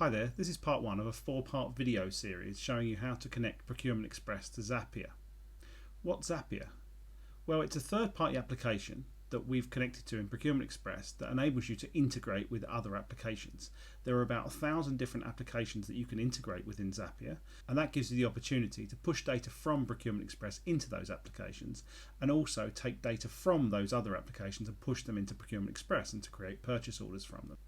Hi there, this is part one of a 4-part video series showing you how to connect Procurement Express to Zapier. What's Zapier? Well, it's a third-party application that we've connected to in Procurement Express that enables you to integrate with other applications. There are about 1,000 different applications that you can integrate within Zapier, and that gives you the opportunity to push data from Procurement Express into those applications and also take data from those other applications and push them into Procurement Express and to create purchase orders from them.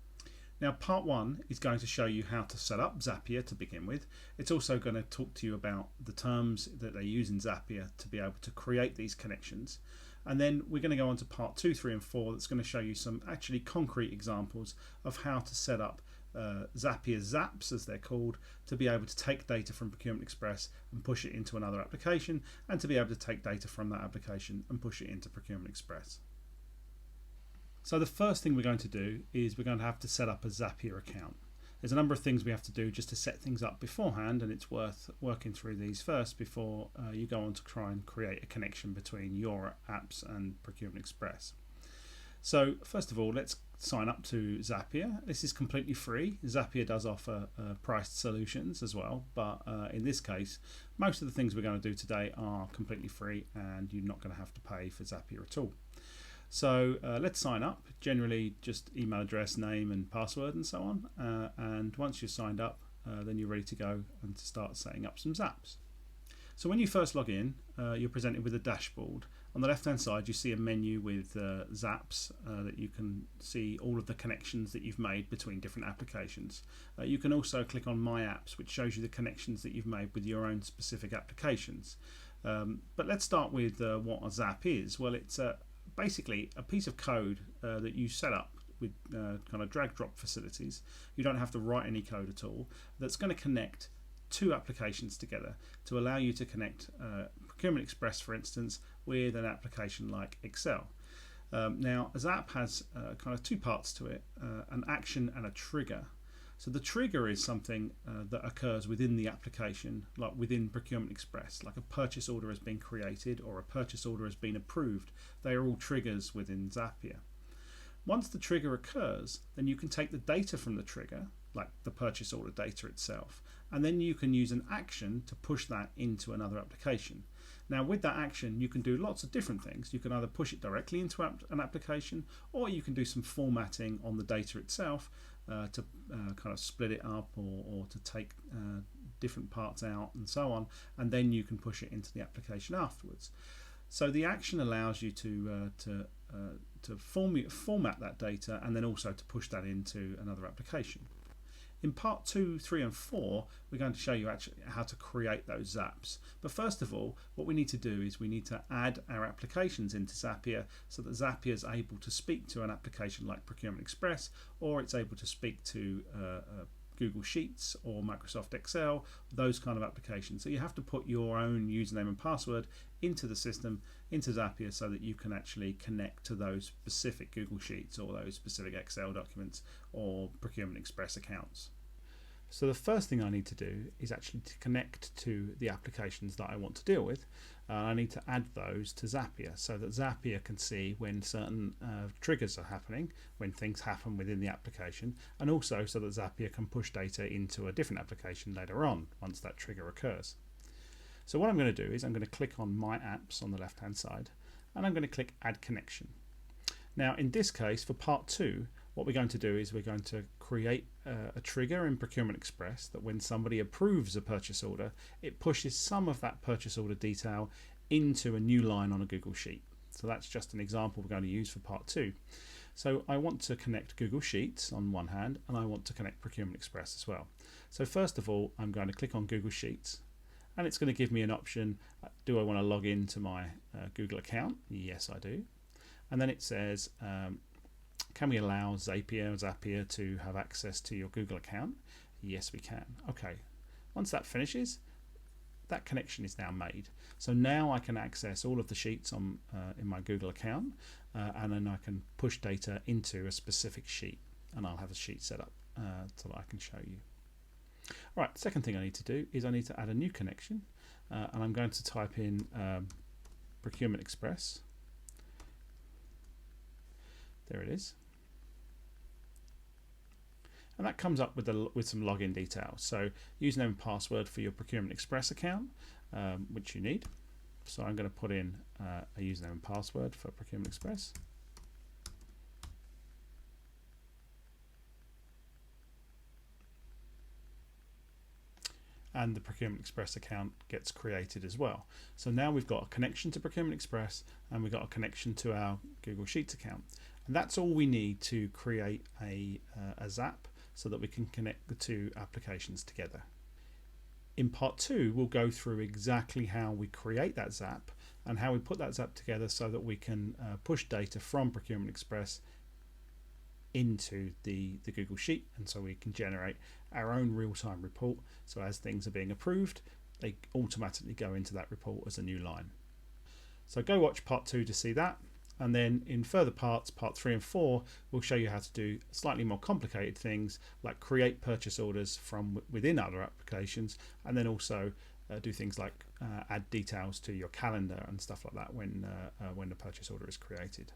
Now, part one is going to show you how to set up Zapier to begin with. It's also going to talk to you about the terms that they use in Zapier to be able to create these connections. And then we're going to go on to part 2, 3 and 4 that's going to show you some actually concrete examples of how to set up Zapier Zaps, as they're called, to be able to take data from Procurement Express and push it into another application, and to be able to take data from that application and push it into Procurement Express. So the first thing we're going to do is we're going to have to set up a Zapier account. There's a number of things we have to do just to set things up beforehand, and it's worth working through these first before you go on to try and create a connection between your apps and Procurement Express. So first of all, let's sign up to Zapier. This is completely free. Zapier does offer priced solutions as well, but in this case, most of the things we're going to do today are completely free and you're not going to have to pay for Zapier at all. So let's sign up, generally just email address, name and password and so on, and once you're signed up then you're ready to go and to start setting up some Zaps. So when you first log in, you're presented with a dashboard. On the left hand side you see a menu with Zaps that you can see all of the connections that you've made between different applications. You can also click on My Apps, which shows you the connections that you've made with your own specific applications. But let's start with what a Zap is. Well, it's basically a piece of code that you set up with kind of drag drop facilities. You don't have to write any code at all. That's going to connect two applications together to allow you to connect Procurement Express, for instance, with an application like Excel. Now, a Zap has kind of two parts to it, an action and a trigger. So the trigger is something that occurs within the application, like within Procurement Express, like a purchase order has been created or a purchase order has been approved. They are all triggers within Zapier. Once the trigger occurs, then you can take the data from the trigger, like the purchase order data itself, and then you can use an action to push that into another application. Now, with that action, you can do lots of different things. You can either push it directly into an application, or you can do some formatting on the data itself to kind of split it up or to take different parts out and so on, and then you can push it into the application afterwards. So the action allows you to format that data and then also to push that into another application. In part 2, 3 and 4, we're going to show you actually how to create those Zaps. But first of all, what we need to do is we need to add our applications into Zapier so that Zapier is able to speak to an application like Procurement Express, or it's able to speak to Google Sheets or Microsoft Excel, those kind of applications. So you have to put your own username and password into the system, into Zapier, so that you can actually connect to those specific Google Sheets or those specific Excel documents or Procurement Express accounts. So the first thing I need to do is actually to connect to the applications that I want to deal with. I need to add those to Zapier so that Zapier can see when certain triggers are happening, when things happen within the application, and also so that Zapier can push data into a different application later on once that trigger occurs. So what I'm going to do is I'm going to click on My Apps on the left hand side, and I'm going to click Add Connection. Now in this case, for part 2, what we're going to do is we're going to create a trigger in Procurement Express that when somebody approves a purchase order, it pushes some of that purchase order detail into a new line on a Google Sheet. So that's just an example we're going to use for part 2. So I want to connect Google Sheets on one hand, and I want to connect Procurement Express as well. So first of all, I'm going to click on Google Sheets, and it's going to give me an option. Do I want to log into my Google account? Yes, I do. And then it says, can we allow Zapier to have access to your Google account? Yes, we can. Okay, once that finishes, that connection is now made. So now I can access all of the sheets on in my Google account, and then I can push data into a specific sheet, and I'll have a sheet set up so that I can show you. All right, second thing I need to do is I need to add a new connection, and I'm going to type in Procurement Express. There it is. and that comes up with some login details. So username and password for your Procurement Express account, which you need. So I'm going to put in a username and password for Procurement Express. And the Procurement Express account gets created as well. So now we've got a connection to Procurement Express and we've got a connection to our Google Sheets account. And that's all we need to create a Zap so that we can connect the two applications together. In part 2, we'll go through exactly how we create that Zap and how we put that Zap together so that we can push data from Procurement Express into the Google Sheet, and so we can generate our own real-time report. So as things are being approved, they automatically go into that report as a new line. So go watch part 2 to see that, and then in further parts, part 3 and 4, we'll show you how to do slightly more complicated things like create purchase orders from within other applications, and then also do things like add details to your calendar and stuff like that when the purchase order is created.